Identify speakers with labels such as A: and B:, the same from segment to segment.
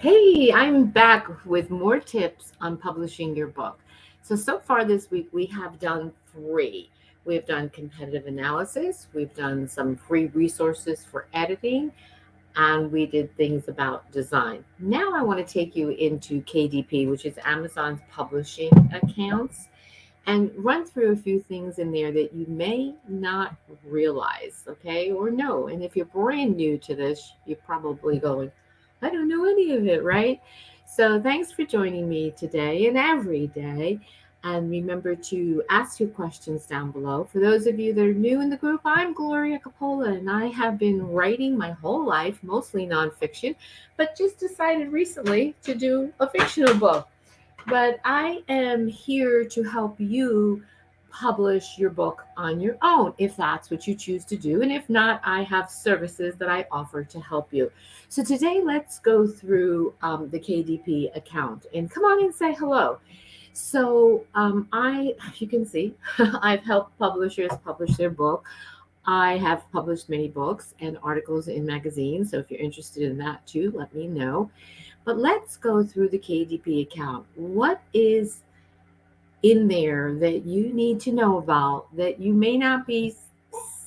A: Hey, I'm back with more tips on publishing your book. So far this week, we have done three. We've done competitive analysis, we've done some free resources for editing, and we did things about design. Now, I want to take you into KDP, which is Amazon's publishing accounts, and run through a few things in there that you may not realize, okay, or know. And if you're brand new to this, you're probably going, I don't know any of it, right? So thanks for joining me today and every day. And remember to ask your questions down below. For those of you that are new in the group, I'm Gloria Capola, and I have been writing my whole life, mostly nonfiction, but just decided recently to do a fictional book. But I am here to help you publish your book on your own if that's what you choose to do. And if not, I have services that I offer to help you. So today, let's go through the KDP account and come on and say hello. You can see, I've helped publishers publish their book. I have published many books and articles in magazines. So if you're interested in that too, let me know. But let's go through the KDP account. What is in there that you need to know about that you may not be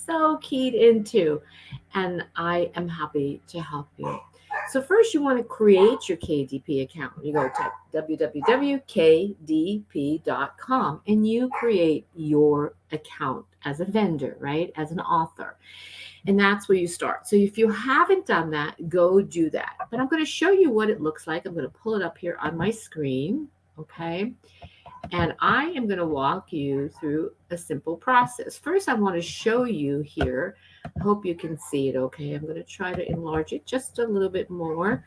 A: so keyed into? And I am happy to help you. So, first, you want to create your KDP account. You go to www.kdp.com and you create your account as a vendor, right? As an author. And that's where you start. So if you haven't done that, go do that. But I'm going to show you what it looks like. I'm going to pull it up here on my screen. Okay. And I am going to walk you through a simple process. First, I want to show you here. I hope you can see it okay. I'm going to try to enlarge it just a little bit more.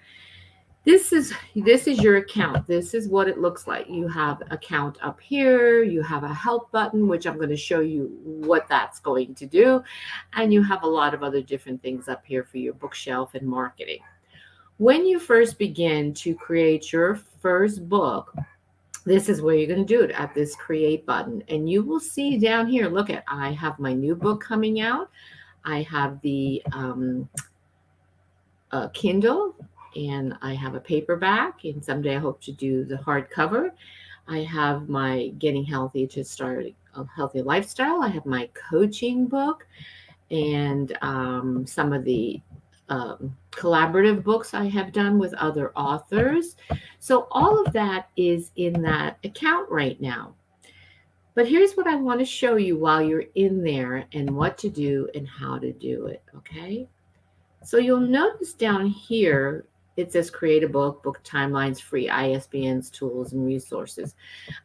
A: This is your account. This is what it looks like. You have account up here, you have a help button, which I'm going to show you what that's going to do, and you have a lot of other different things up here for your bookshelf and marketing. When you first begin to create your first book, this is where you're going to do it, at this create button, and you will see down here, look at, I have my new book coming out. I have the Kindle, and I have a paperback, and someday I hope to do the hardcover. I have my Getting Healthy to Start a Healthy Lifestyle. I have my coaching book, and some of the collaborative books I have done with other authors. So all of that is in that account right now. But here's what I want to show you while you're in there and what to do and how to do it, okay? So you'll notice down here it says create a book, book timelines, free ISBNs, tools, and resources.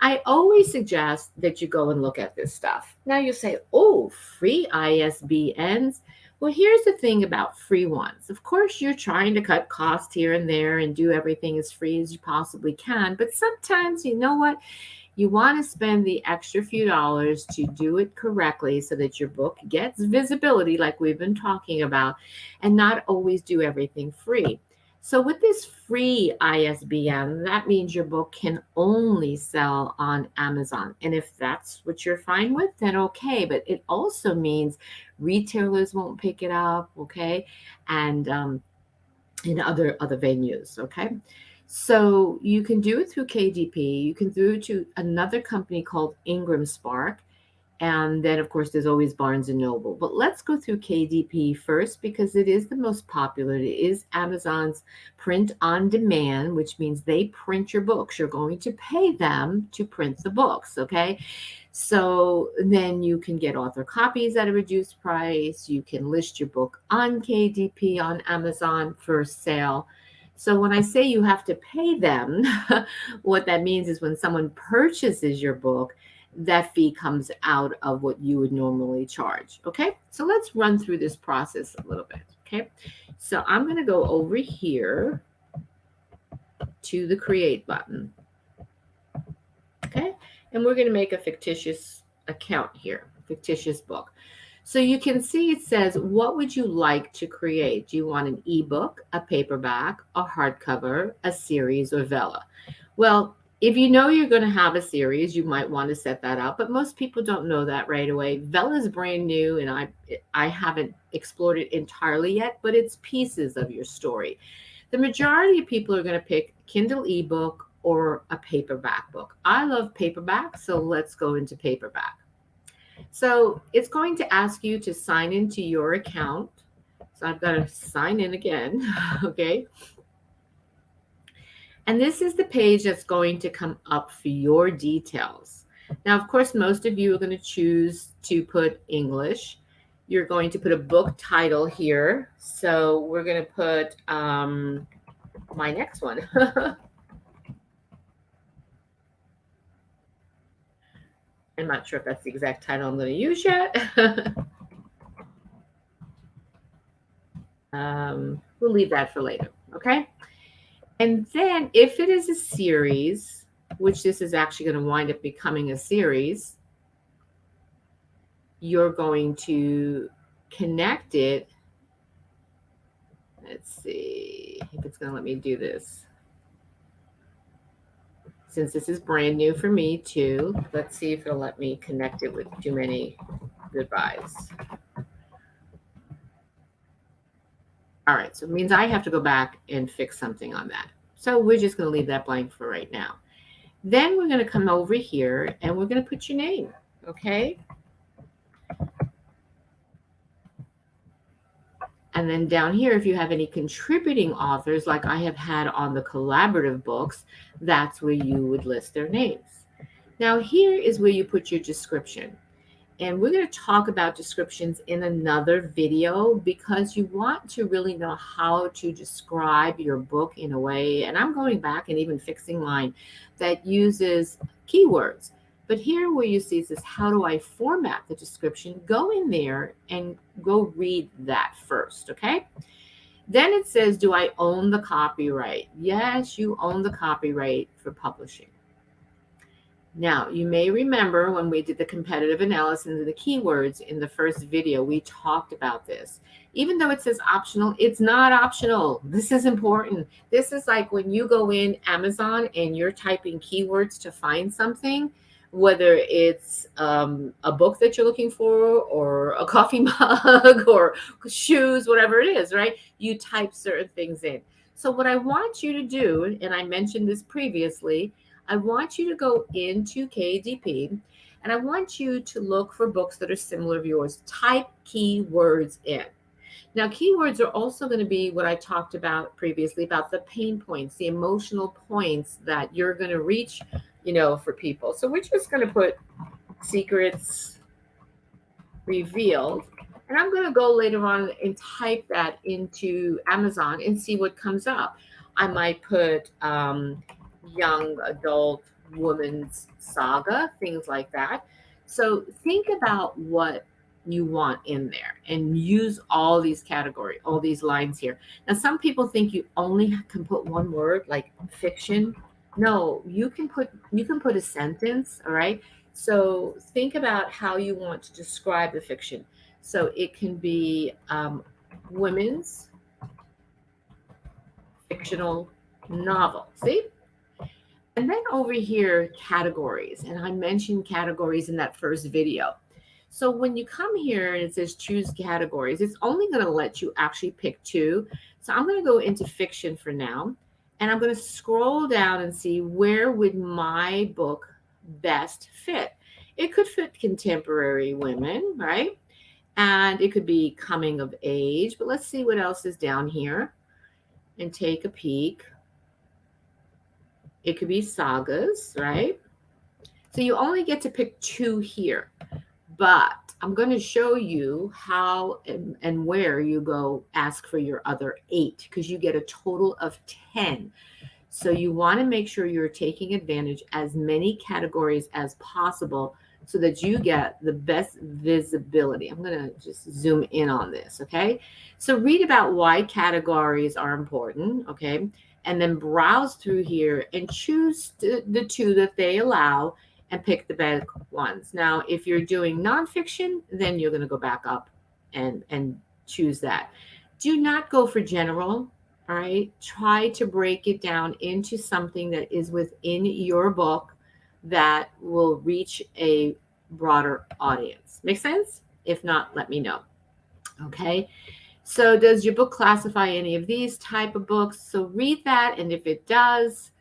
A: I always suggest that you go and look at this stuff. Now you say, oh, free ISBNs. Well, here's the thing about free ones. Of course, you're trying to cut costs here and there and do everything as free as you possibly can. But sometimes, you know what? You want to spend the extra few dollars to do it correctly so that your book gets visibility, like we've been talking about, and not always do everything free. So, with this free ISBN, that means your book can only sell on Amazon. And if that's what you're fine with, then okay. But it also means retailers won't pick it up, okay? And in other venues, okay? So you can do it through KDP. You can do it to another company called Ingram Spark, and then, of course, there's always Barnes and Noble. But let's go through KDP first because it is the most popular. It is Amazon's print on demand, which means they print your books. You're going to pay them to print the books, okay? So then you can get author copies at a reduced price. You can list your book on KDP on Amazon for sale. So when I say you have to pay them, what that means is when someone purchases your book, that fee comes out of what you would normally charge. Okay, so let's run through this process a little bit. Okay, so I'm going to go over here to the create button. Okay, and we're going to make a fictitious account here, fictitious book. So you can see it says, what would you like to create? Do you want an ebook, a paperback, a hardcover, a series, or Vella? Well, if you know you're going to have a series, you might want to set that up, but most people don't know that right away. Vella is brand new, and I haven't explored it entirely yet, but it's pieces of your story. The majority of people are going to pick Kindle ebook or a paperback book. I love paperback, so let's go into paperback. So it's going to ask you to sign into your account. So I've got to sign in again, okay? And this is the page that's going to come up for your details. Now, of course, most of you are going to choose to put English. You're going to put a book title here. So we're going to put my next one. I'm not sure if that's the exact title I'm going to use yet. We'll leave that for later, okay? And then if it is a series, which this is actually going to wind up becoming a series, you're going to connect it. Let's see if it's going to let me do this. Since this is brand new for me too, let's see if it'll let me connect it with too many goodbyes. All right, so it means I have to go back and fix something on that. So we're just going to leave that blank for right now. Then we're going to come over here and we're going to put your name, okay? And then down here, if you have any contributing authors, like I have had on the collaborative books, that's where you would list their names. Now, here is where you put your description. And we're going to talk about descriptions in another video because you want to really know how to describe your book in a way. And I'm going back and even fixing mine that uses keywords. But here where you see this, how do I format the description? Go in there and go read that first, okay? Then it says, do I own the copyright? Yes, you own the copyright for publishing. Now, you may remember when we did the competitive analysis of the keywords in the first video, we talked about this. Even though it says optional, it's not optional. This is important. This is like when you go in Amazon and you're typing keywords to find something, whether it's a book that you're looking for or a coffee mug or shoes, whatever it is, right? You type certain things in. So what I want you to do, and I mentioned this previously, I want you to go into KDP and I want you to look for books that are similar to yours. Type keywords in. Now, keywords are also going to be what I talked about previously about the pain points, the emotional points that you're going to reach, for people. So we're just going to put secrets revealed. And I'm going to go later on and type that into Amazon and see what comes up. I might put young adult woman's saga, things like that. So think about what you want in there and use all these categories, all these lines here. Now, some people think you only can put one word like fiction. No, you can put a sentence, all right? So think about how you want to describe the fiction. So it can be women's fictional novel. See? And then over here, categories. And I mentioned categories in that first video. So when you come here and it says choose categories, it's only going to let you actually pick two. So I'm going to go into fiction for now. And I'm going to scroll down and see where would my book best fit. It could fit contemporary women, right? And it could be coming of age. But let's see what else is down here and take a peek. It could be sagas, right? So you only get to pick two here, but I'm going to show you how and where you go ask for your other 8 because you get a total of 10. So you want to make sure you're taking advantage as many categories as possible so that you get the best visibility. I'm going to just zoom in on this, okay? So read about why categories are important, okay? And then browse through here and choose the 2 that they allow and pick the best ones. Now, if you're doing nonfiction, then you're going to go back up and choose that. Do not go for general, all right? Try to break it down into something that is within your book that will reach a broader audience. Make sense? If not, let me know, okay? So does your book classify any of these type of books? So read that, and if it does,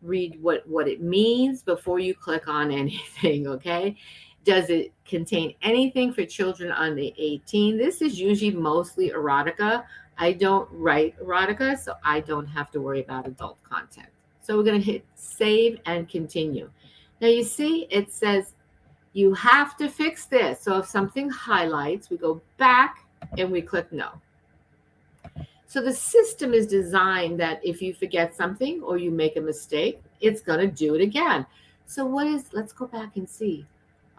A: read what it means before you click on anything, okay? Does it contain anything for children under 18? This is usually mostly erotica. I don't write erotica, so I don't have to worry about adult content. So we're going to hit save and continue. Now you see it says you have to fix this. So if something highlights, we go back and we click no. So the system is designed that if you forget something or you make a mistake, it's going to do it again. So let's go back and see.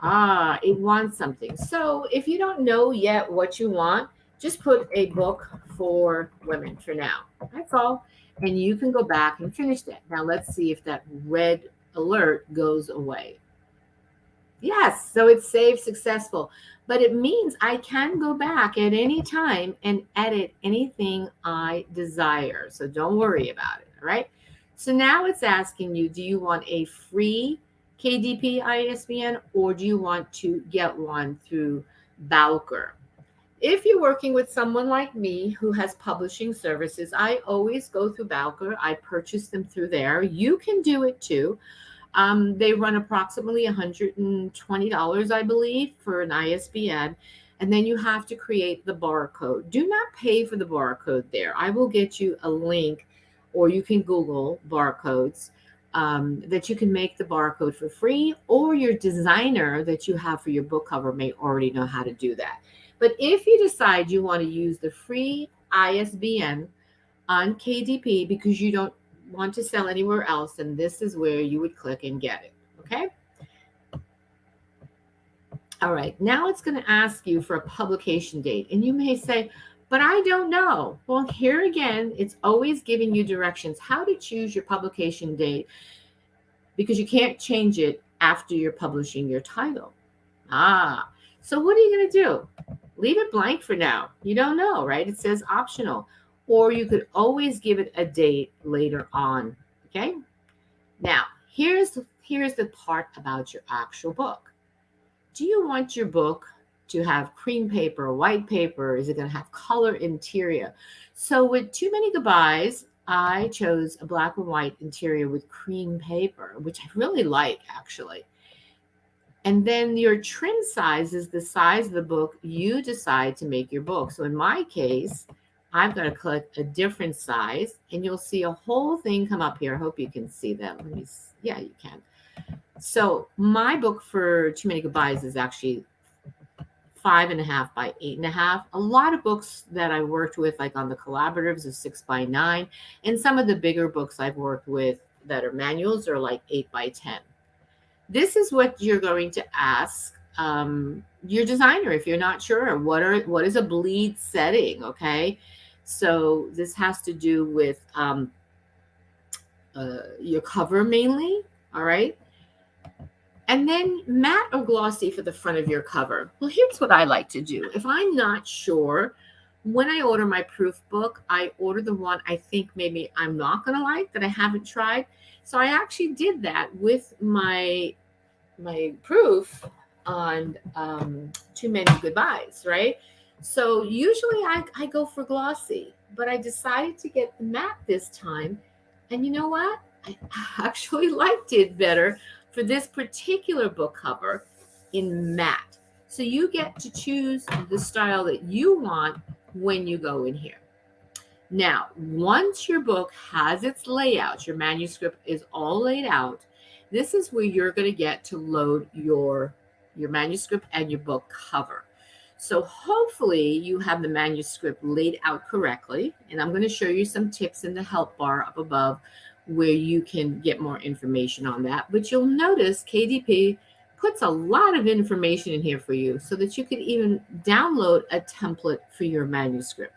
A: It wants something. So if you don't know yet what you want, just put a book for women for now. That's all. And you can go back and finish that. Now let's see if that red alert goes away. Yes, so it's saved successful. But it means I can go back at any time and edit anything I desire. So don't worry about it. All right. So now it's asking you, do you want a free KDP ISBN or do you want to get one through Bowker? If you're working with someone like me who has publishing services, I always go through Bowker. I purchase them through there. You can do it too. They run approximately $120, I believe, for an ISBN. And then you have to create the barcode. Do not pay for the barcode there. I will get you a link, or you can Google barcodes that you can make the barcode for free, or your designer that you have for your book cover may already know how to do that. But if you decide you want to use the free ISBN on KDP because you don't want to sell anywhere else, and this is where you would click and get it. Okay. All right. Now it's going to ask you for a publication date. And you may say, but I don't know. Well, here again, it's always giving you directions how to choose your publication date because you can't change it after you're publishing your title. So what are you going to do? Leave it blank for now. You don't know, right? It says optional. Or you could always give it a date later on. Okay. Now, here's the part about your actual book. Do you want your book to have cream paper or white paper? Is it going to have color interior? So with Too Many Goodbyes, I chose a black and white interior with cream paper, which I really like actually. And then your trim size is the size of the book you decide to make your book. So in my case, I've got to click a different size and you'll see a whole thing come up here. I hope you can see that. Yeah, you can. So my book for Too Many Goodbyes is actually 5.5 by 8.5. A lot of books that I worked with, like on the collaboratives, is 6 by 9. And some of the bigger books I've worked with that are manuals are like 8 by 10. This is what you're going to ask your designer if you're not sure. What is a bleed setting? Okay. So this has to do with your cover mainly. All right. And then matte or glossy for the front of your cover. Well, here's what I like to do. If I'm not sure, when I order my proof book, I order the one I think maybe I'm not going to like that I haven't tried. So I actually did that with my proof on Too Many Goodbyes, right? So usually I go for glossy, but I decided to get the matte this time. And you know what? I actually liked it better for this particular book cover in matte. So you get to choose the style that you want when you go in here. Now, once your book has its layout, your manuscript is all laid out, this is where you're going to get to load your manuscript and your book cover. So hopefully you have the manuscript laid out correctly. And I'm going to show you some tips in the help bar up above where you can get more information on that. But you'll notice KDP puts a lot of information in here for you so that you could even download a template for your manuscript.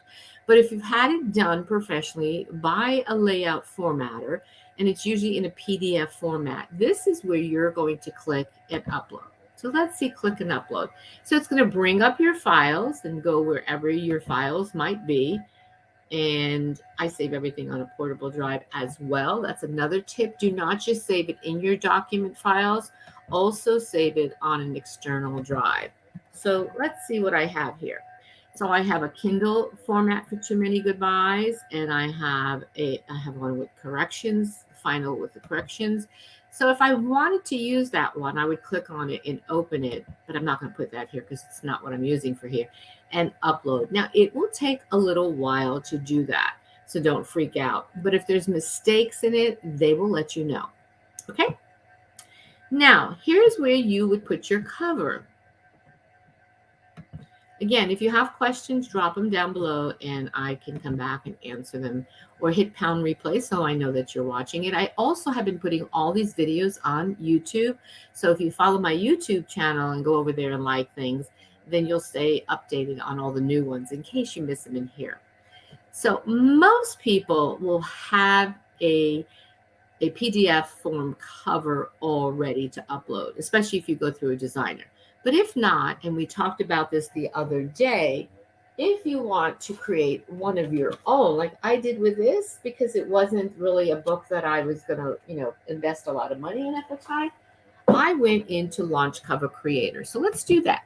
A: But if you've had it done professionally by a layout formatter, and it's usually in a PDF format, this is where you're going to click and upload. So let's see, click and upload. So it's going to bring up your files and go wherever your files might be. And I save everything on a portable drive as well. That's another tip. Do not just save it in your document files. Also save it on an external drive. So let's see what I have here. So I have a Kindle format for Too Many Goodbyes, and I have one with corrections, final with the corrections. So if I wanted to use that one, I would click on it and open it, but I'm not going to put that here because it's not what I'm using for here, and upload. Now it will take a little while to do that, so don't freak out. But if there's mistakes in it, they will let you know. Okay? Now, here's where you would put your cover. Again, if you have questions, drop them down below and I can come back and answer them, or hit pound replay so I know that you're watching it. I also have been putting all these videos on YouTube. So if you follow my YouTube channel and go over there and like things, then you'll stay updated on all the new ones in case you miss them in here. So most people will have a PDF form cover all ready to upload, especially if you go through a designer. But if not, and we talked about this the other day, if you want to create one of your own, like I did with this, because it wasn't really a book that I was going to, invest a lot of money in at the time, I went into Launch Cover Creator. So let's do that.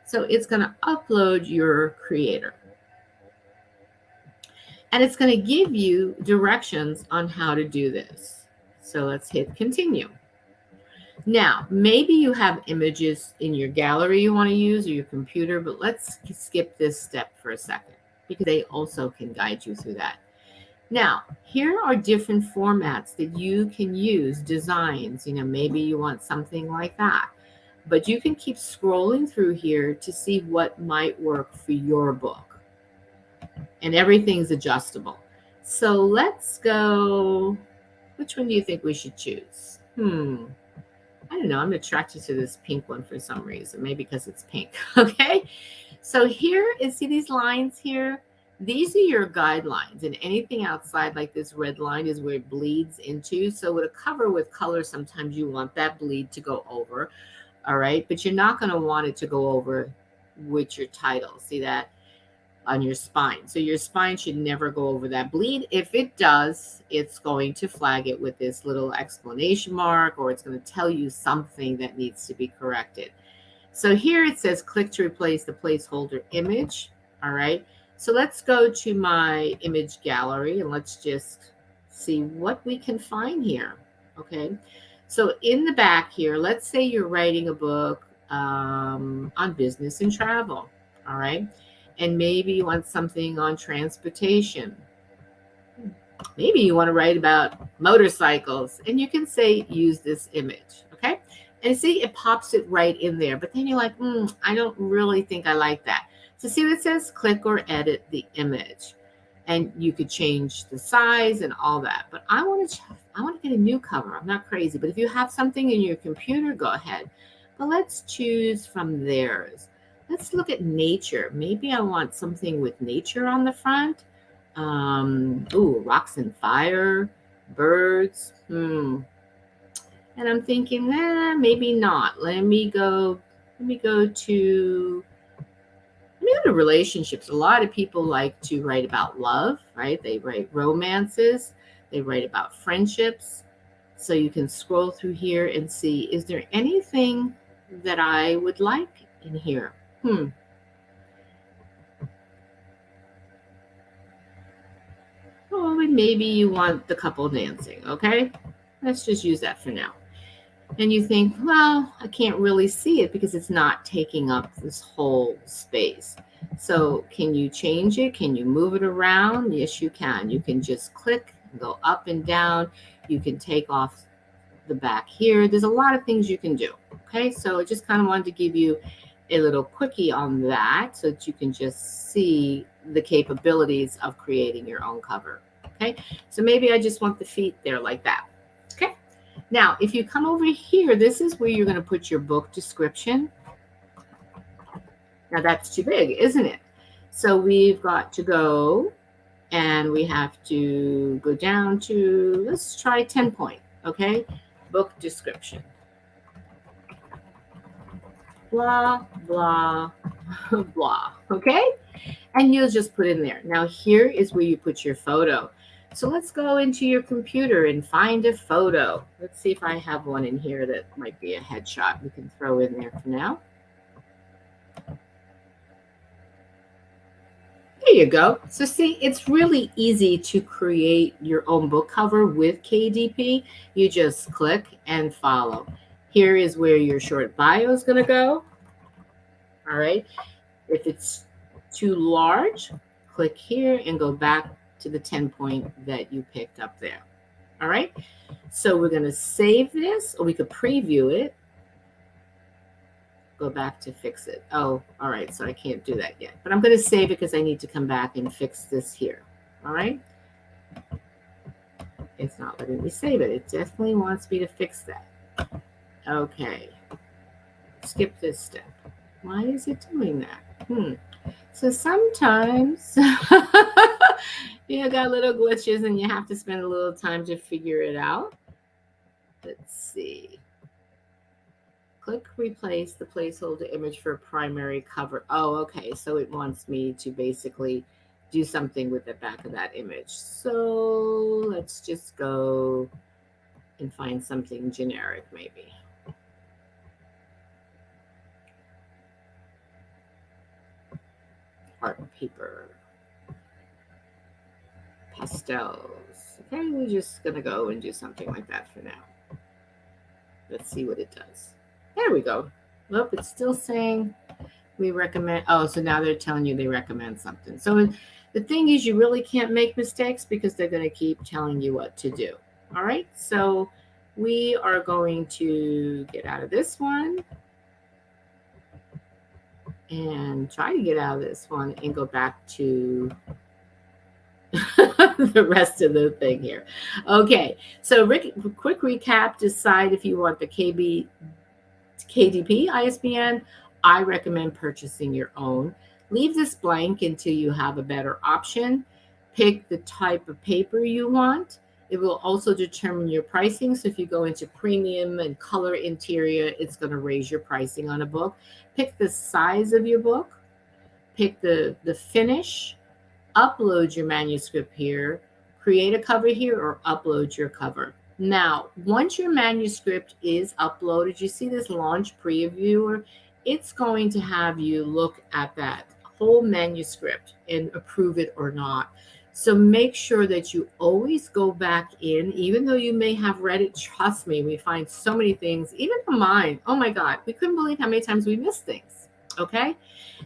A: So it's going to upload your creator. And it's going to give you directions on how to do this. So let's hit continue. Now, maybe you have images in your gallery you want to use or your computer, but let's skip this step for a second because they also can guide you through that. Now, here are different formats that you can use, designs. Maybe you want something like that. But you can keep scrolling through here to see what might work for your book. And everything's adjustable. So let's go. Which one do you think we should choose? I don't know. I'm attracted to this pink one for some reason. Maybe because it's pink. Okay. So here is, see these lines here? These are your guidelines. And anything outside like this red line is where it bleeds into. So with a cover with color, sometimes you want that bleed to go over. All right. But you're not going to want it to go over with your title. See that? On your spine. So your spine should never go over that bleed. If it does, it's going to flag it with this little exclamation mark, or it's going to tell you something that needs to be corrected. So here it says click to replace the placeholder image. All right. So let's go to my image gallery and let's just see what we can find here. Okay. So in the back here, let's say you're writing a book on business and travel. All right. And maybe you want something on transportation. Maybe you want to write about motorcycles, and you can say, use this image, okay? And see, it pops it right in there. But then you're like, I don't really think I like that. So see what it says? Click or edit the image. And you could change the size and all that. But I want to get a new cover. I'm not crazy. But if you have something in your computer, go ahead. But let's choose from theirs. Let's look at nature. Maybe I want something with nature on the front. Rocks and fire, birds. And I'm thinking, maybe not. Let me go to relationships. A lot of people like to write about love, right? They write romances. They write about friendships. So you can scroll through here and see, is there anything that I would like in here? Oh, and maybe you want the couple dancing, okay? Let's just use that for now. And you think, well, I can't really see it because it's not taking up this whole space. So can you change it? Can you move it around? Yes, you can. You can just click, go up and down. You can take off the back here. There's a lot of things you can do, okay? So I just kind of wanted to give you a little quickie on that so that you can just see the capabilities of creating your own cover. Okay, so maybe I just want the feet there like that. Okay, now if you come over here, this is where you're going to put your book description. Now that's too big, isn't it? So we've got to go and we have to go down to, let's try 10 point. Okay, book description. Blah, blah, blah. Okay, and you'll just put in there. Now here is where you put your photo. So let's go into your computer and find a photo. Let's see if I have one in here that might be a headshot we can throw in there for now. There you go. So see, it's really easy to create your own book cover with KDP. You just click and follow. Here is where your short bio is going to go. All right. If it's too large, click here and go back to the 10 point that you picked up there. All right. So we're going to save this, or we could preview it. Go back to fix it. Oh, all right. So I can't do that yet, but I'm going to save it because I need to come back and fix this here. All right. It's not letting me save it. It definitely wants me to fix that. Okay. Skip this step. Why is it doing that? So sometimes you got little glitches and you have to spend a little time to figure it out. Let's see. Click replace the placeholder image for a primary cover. Oh, okay. So it wants me to basically do something with the back of that image. So let's just go and find something generic maybe. Art paper. Pastels. Okay, we're just going to go and do something like that for now. Let's see what it does. There we go. Nope, it's still saying we recommend. Oh, so now they're telling you they recommend something. So the thing is, you really can't make mistakes because they're going to keep telling you what to do. All right, so we are going to get out of this one and try to get out of this one and go back to the rest of the thing here. Okay, so quick recap. Decide if you want the KDP ISBN. I recommend purchasing your own. Leave this blank until you have a better option. Pick the type of paper you want. It will also determine your pricing. So if you go into premium and color interior, it's going to raise your pricing on a book. Pick the size of your book. Pick the finish. Upload your manuscript here. Create a cover here or upload your cover. Now, once your manuscript is uploaded, you see this launch previewer, it's going to have you look at that whole manuscript and approve it or not. So make sure that you always go back in, even though you may have read it. Trust me, we find so many things, even on mine. Oh my God, we couldn't believe how many times we missed things. Okay,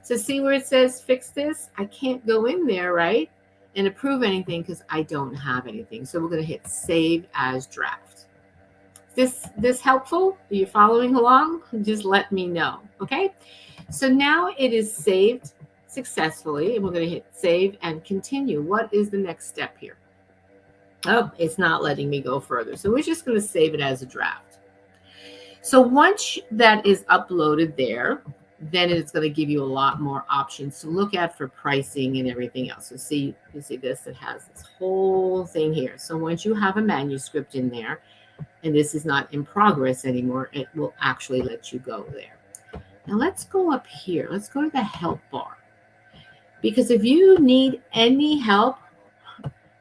A: so see where it says fix this? I can't go in there, right, and approve anything because I don't have anything. So we're going to hit save as draft. This helpful? Are you following along? Just let me know. Okay, so now it is saved successfully, and we're going to hit save and continue. What is the next step here? Oh, it's not letting me go further. So we're just going to save it as a draft. So once that is uploaded there, then it's going to give you a lot more options to look at for pricing and everything else. So see, you see this, it has this whole thing here. So once you have a manuscript in there, and this is not in progress anymore, it will actually let you go there. Now let's go up here. Let's go to the help bar. Because if you need any help,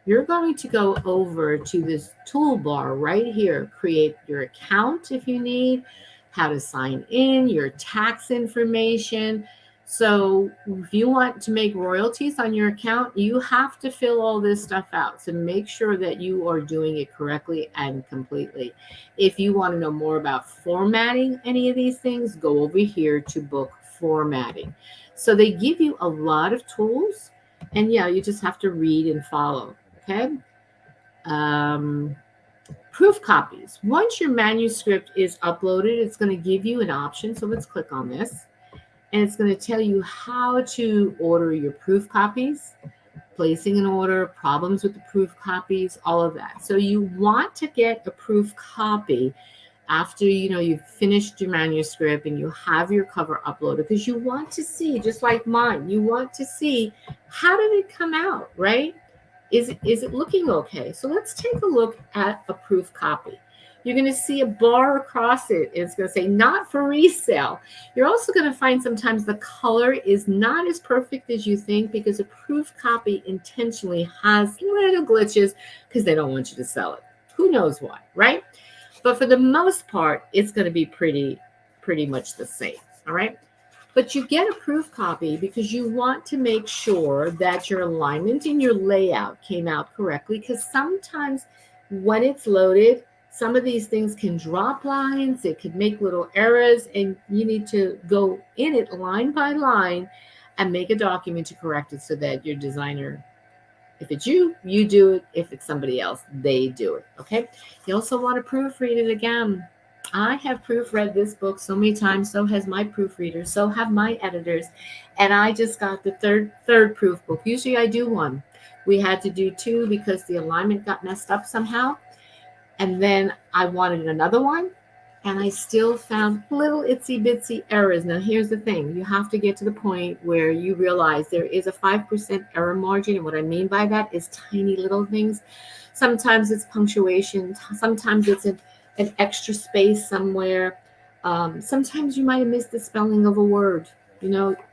A: you're going to go over to this toolbar right here. Create your account if you need, how to sign in, your tax information. So if you want to make royalties on your account, you have to fill all this stuff out. So make sure that you are doing it correctly and completely. If you want to know more about formatting any of these things, go over here to book formatting. So they give you a lot of tools, and yeah, you just have to read and follow. Okay. Proof copies. Once your manuscript is uploaded, it's going to give you an option. So let's click on this, and it's going to tell you how to order your proof copies, placing an order, problems with the proof copies, all of that. So you want to get a proof copy after you've finished your manuscript and you have your cover uploaded, because you want to see, just like mine, you want to see how did it come out, right? Is it looking okay? So let's take a look at a proof copy. You're going to see a bar across it. It's going to say not for resale. You're also going to find sometimes the color is not as perfect as you think, because a proof copy intentionally has little glitches because they don't want you to sell it. Who knows why, right? But for the most part, it's going to be pretty much the same. All right. But you get a proof copy because you want to make sure that your alignment and your layout came out correctly. Because sometimes when it's loaded, some of these things can drop lines, it could make little errors, and you need to go in it line by line and make a document to correct it so that your designer, if it's you, you do it. If it's somebody else, they do it. Okay. You also want to proofread it again. I have proofread this book so many times. So has my proofreader. So have my editors. And I just got the third proof book. Usually I do one. We had to do two because the alignment got messed up somehow. And then I wanted another one, and I still found little itsy bitsy errors. Now, here's the thing, you have to get to the point where you realize there is a 5% error margin. And what I mean by that is tiny little things. Sometimes it's punctuation, sometimes it's an extra space somewhere. Sometimes you might have missed the spelling of a word.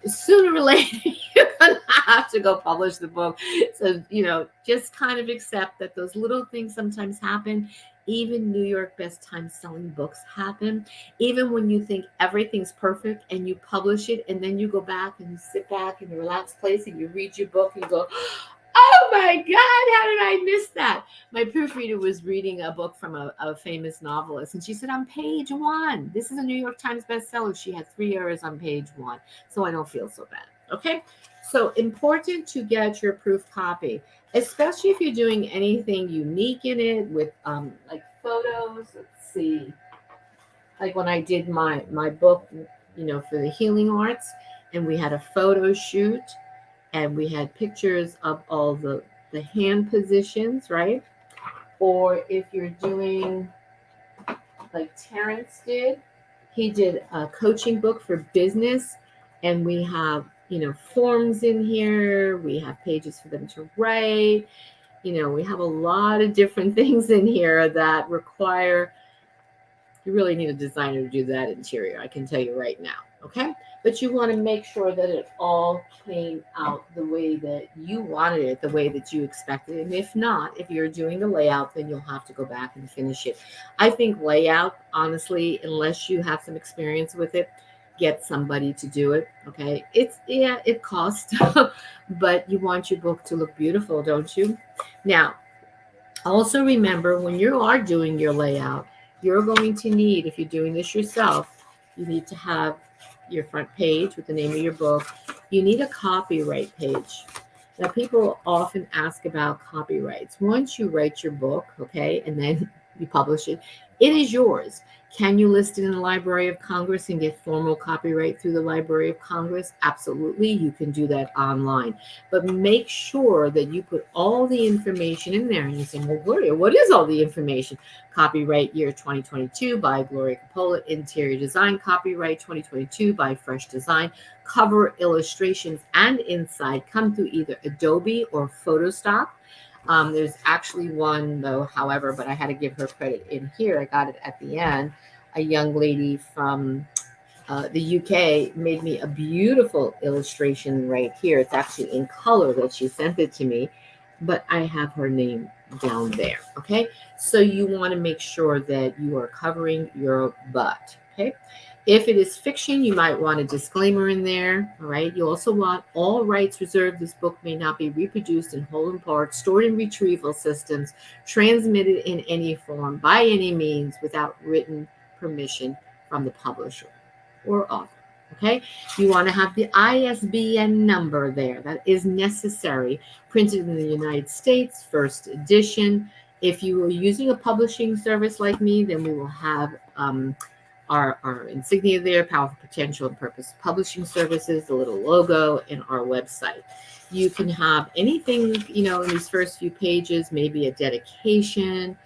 A: Sooner or later, you're going to have to go publish the book. So, just kind of accept that those little things sometimes happen. Even New York best time selling books happen. Even when you think everything's perfect and you publish it, and then you go back and you sit back in your relaxed place and you read your book and you go, oh my God, how did I miss that? My proofreader was reading a book from a famous novelist, and she said, on page one, this is a New York Times bestseller. She had 3 errors on page one, so I don't feel so bad. Okay, so important to get your proof copy, especially if you're doing anything unique in it with like photos. Let's see, like when I did my book, for the healing arts, and we had a photo shoot and we had pictures of all the hand positions, right? Or if you're doing like Terrence did, he did a coaching book for business, and we have, forms in here, we have pages for them to write, we have a lot of different things in here that require, you really need a designer to do that interior, I can tell you right now. Okay, but you want to make sure that it all came out the way that you wanted it, the way that you expected it. And if not, if you're doing the layout, then you'll have to go back and finish it. I think layout, honestly, unless you have some experience with it, get somebody to do it. Okay, it costs, but you want your book to look beautiful, don't you? Now, also remember, when you are doing your layout, you're going to need, if you're doing this yourself, you need to have your front page with the name of your book. You need a copyright page. Now, people often ask about copyrights. Once you write your book, okay, and then you publish it, it is yours. Can you list it in the Library of Congress and get formal copyright through the Library of Congress? Absolutely, you can do that online. But make sure that you put all the information in there. And you say, well, Gloria, what is all the information? Copyright year 2022 by Gloria Coppola. Interior design, copyright 2022 by Fresh Design. Cover illustrations and inside come through either Adobe or Photoshop. There's actually one, though, however, but I had to give her credit in here. I got it at the end. A young lady from the UK made me a beautiful illustration right here. It's actually in color that she sent it to me, but I have her name down there. Okay, so you want to make sure that you are covering your butt. Okay, if it is fiction, you might want a disclaimer in there. All right, you also want all rights reserved. This book may not be reproduced in whole and part, stored in retrieval systems, transmitted in any form, by any means, without written permission from the publisher or author. Okay, you want to have the ISBN number there. That is necessary. Printed in the United States, first edition. If you are using a publishing service like me, then we will have our insignia there, Powerful Potential and Purpose Publishing Services, the little logo, and our website. You can have anything, in these first few pages, maybe a dedication,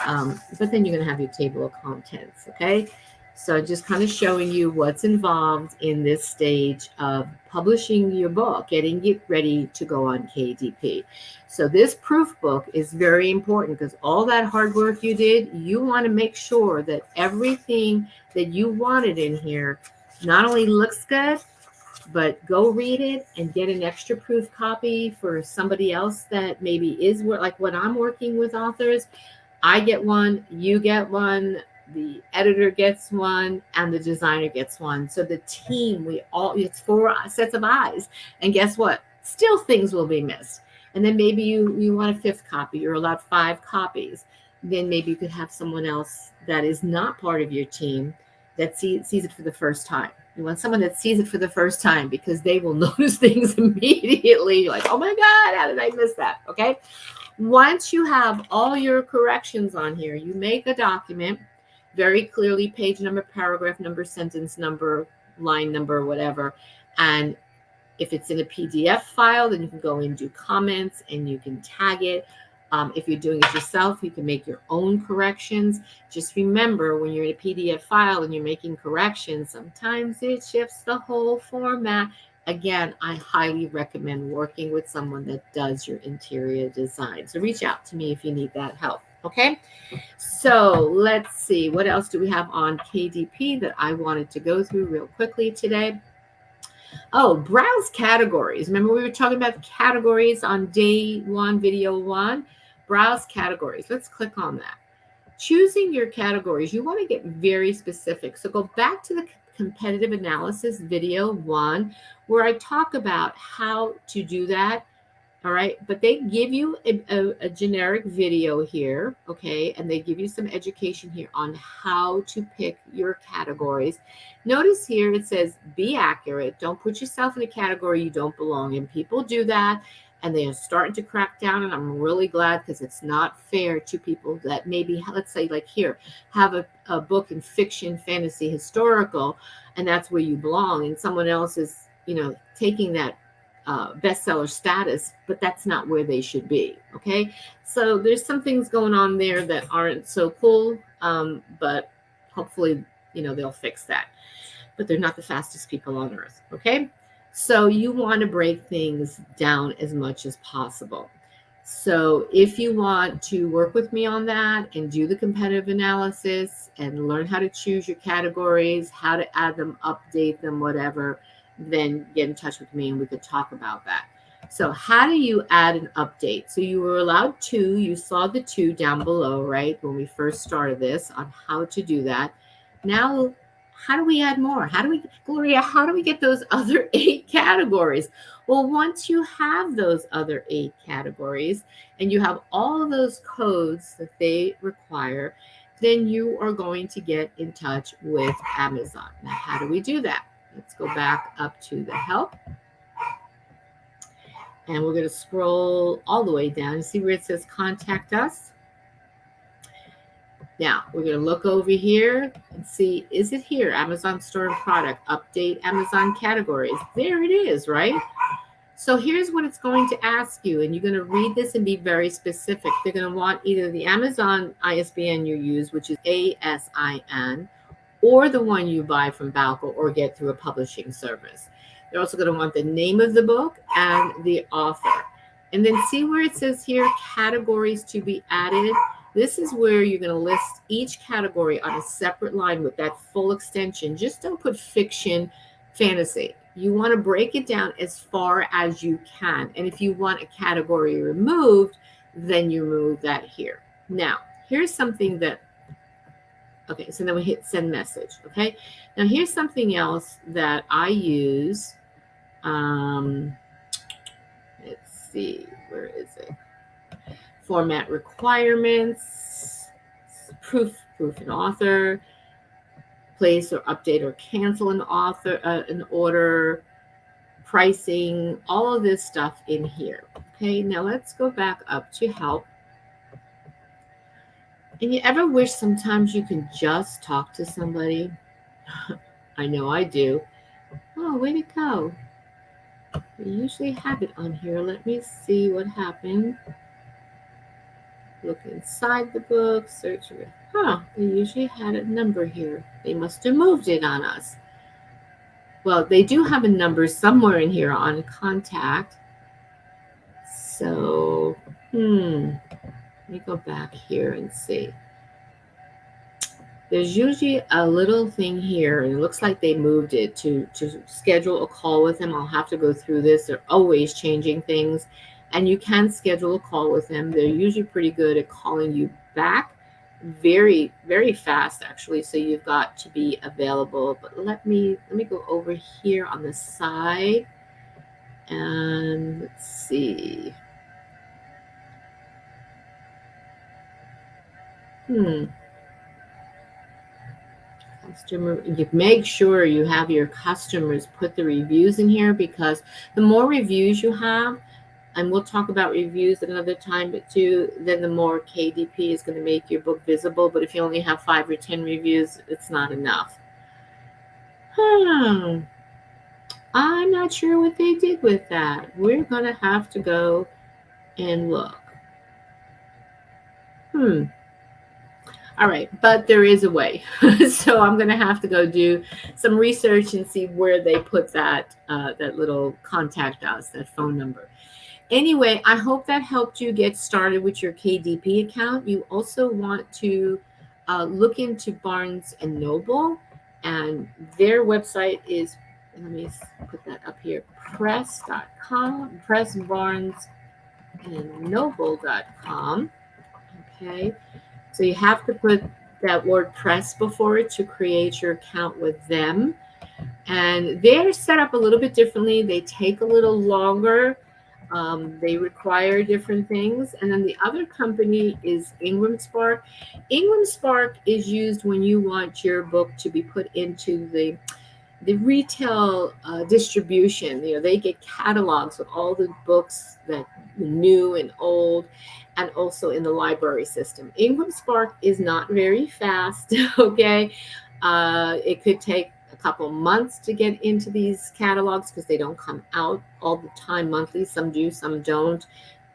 A: but then you're going to have your table of contents, okay? So just kind of showing you what's involved in this stage of publishing your book, getting it ready to go on KDP. So this proof book is very important because all that hard work you did, you want to make sure that everything that you wanted in here not only looks good, but go read it and get an extra proof copy for somebody else that maybe is like when I'm working with authors. I get one, you get one, the editor gets one, and the designer gets one. So the team, it's 4 sets of eyes. And guess what? Still things will be missed. And then maybe you want a fifth copy, you're allowed 5 copies. Then maybe you could have someone else that is not part of your team that sees it for the first time. You want someone that sees it for the first time because they will notice things immediately. You're like, oh my God, how did I miss that? Okay. Once you have all your corrections on here, you make a document very clearly, page number, paragraph number, sentence number, line number, whatever. And if it's in a PDF file, then you can go and do comments and you can tag it. If you're doing it yourself, you can make your own corrections. Just remember, when you're in a PDF file and you're making corrections, sometimes it shifts the whole format. Again, I highly recommend working with someone that does your interior design. So reach out to me if you need that help. Okay. So let's see. What else do we have on KDP that I wanted to go through real quickly today? Oh, browse categories. Remember we were talking about categories on day 1, video 1? Browse categories. Let's click on that. Choosing your categories, you want to get very specific. So go back to the competitive analysis video 1, where I talk about how to do that. All right. But they give you a generic video here. Okay. And they give you some education here on how to pick your categories. Notice here it says be accurate. Don't put yourself in a category you don't belong in. People do that and they are starting to crack down. And I'm really glad, because it's not fair to people that maybe, let's say like here, have a book in fiction, fantasy, historical, and that's where you belong. And someone else is, taking that bestseller status, but that's not where they should be. Okay. So there's some things going on there that aren't so cool. But hopefully, they'll fix that, but they're not the fastest people on earth. Okay. So you want to break things down as much as possible. So if you want to work with me on that and do the competitive analysis and learn how to choose your categories, how to add them, update them, whatever, then get in touch with me and we could talk about that. So how do you add an update? So you were allowed 2. You saw the 2 down below, right? When we first started this on how to do that. Now, how do we add more? Gloria, how do we get those other 8 categories? Well, once you have those other 8 categories and you have all of those codes that they require, then you are going to get in touch with Amazon. Now, how do we do that? Let's go back up to the help. And we're going to scroll all the way down. You see where it says contact us? Now, we're going to look over here and see, is it here? Amazon store and product, update Amazon categories. There it is, right? So here's what it's going to ask you. And you're going to read this and be very specific. They're going to want either the Amazon ISBN you use, which is ASIN, or the one you buy from Balco or get through a publishing service. They're also going to want the name of the book and the author. And then see where it says here, categories to be added. This is where you're going to list each category on a separate line with that full extension. Just don't put fiction, fantasy. You want to break it down as far as you can. And if you want a category removed, then you remove that here. Now, here's something that, okay, so then we hit send message. Okay, now here's something else that I use. Let's see, where is it? Format requirements, proof and author, place or update or cancel an order, pricing, all of this stuff in here. Okay, now let's go back up to help. And you ever wish sometimes you can just talk to somebody? I know I do. Oh, way to go. We usually have it on here. Let me see what happened. Look inside the book, search it. They usually had a number here. They must have moved it on us. Well, they do have a number somewhere in here on contact. So, let me go back here and see. There's usually a little thing here, and it looks like they moved it to schedule a call with them. I'll have to go through this. They're always changing things. And you can schedule a call with them. They're usually pretty good at calling you back very, very fast actually. So you've got to be available. But let me go over here on the side and let's see. Hmm. Customer, you make sure you have your customers put the reviews in here, because the more reviews you have, and we'll talk about reviews at another time, but too, then the more KDP is going to make your book visible. But if you only have 5 or 10 reviews, it's not enough. Hmm. I'm not sure what they did with that. We're going to have to go and look. Hmm. All right, but there is a way. So I'm going to have to go do some research and see where they put that little contact us, that phone number. Anyway, I hope that helped you get started with your KDP account. You also want to look into Barnes and Noble, and their website is, let me put that up here, press.com, pressbarnesandnoble.com. Okay, so you have to put that word press before it to create your account with them. And they're set up a little bit differently. They take a little longer. They require different things. And then the other company is Ingram Spark. Ingram Spark is used when you want your book to be put into the retail distribution. They get catalogs with all the books, that new and old, and also in the library system. Ingram Spark is not very fast. Okay, it could take a couple months to get into these catalogs because they don't come out all the time monthly. Some do, some don't.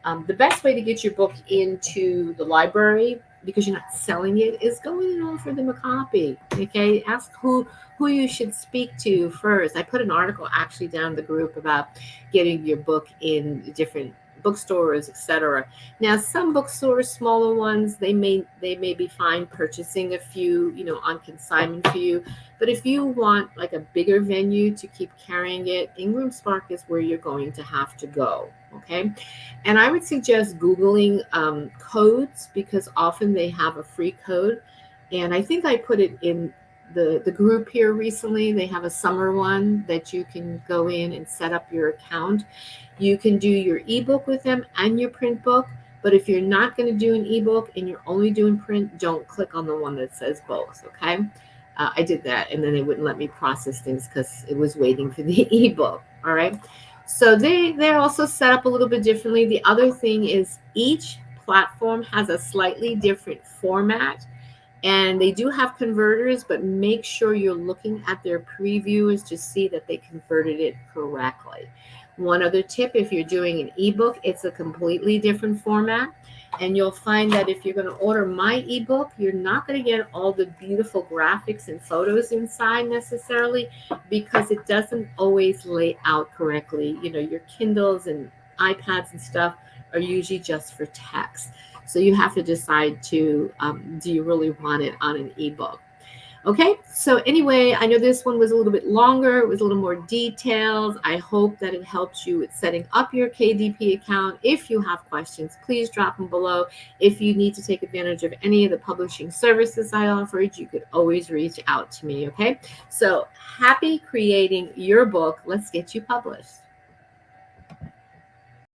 A: The best way to get your book into the library, because you're not selling it, is go in and offer them a copy. Okay, ask who you should speak to first. I put an article actually down in the group about getting your book in different bookstores, etc. Now, some bookstores, smaller ones, they may be fine purchasing a few, on consignment for you. But if you want like a bigger venue to keep carrying it, Ingram Spark is where you're going to have to go. Okay, and I would suggest Googling codes, because often they have a free code. And I think I put it in the group here recently. They have a summer one that you can go in and set up your account. You can do your ebook with them and your print book. But if you're not going to do an ebook and you're only doing print, don't click on the one that says both. Okay. I did that, and then they wouldn't let me process things because it was waiting for the ebook. All right. So they're also set up a little bit differently. The other thing is each platform has a slightly different format, and they do have converters, but make sure you're looking at their previews to see that they converted it correctly. One other tip: if you're doing an ebook, it's a completely different format. And you'll find that if you're going to order my ebook, you're not going to get all the beautiful graphics and photos inside necessarily, because it doesn't always lay out correctly. Your Kindles and iPads and stuff are usually just for text. So you have to decide do you really want it on an ebook? Okay, so anyway, I know this one was a little bit longer. It was a little more detailed. I hope that it helped you with setting up your KDP account. If you have questions, please drop them below. If you need to take advantage of any of the publishing services I offered, you could always reach out to me, okay? So happy creating your book. Let's get you published.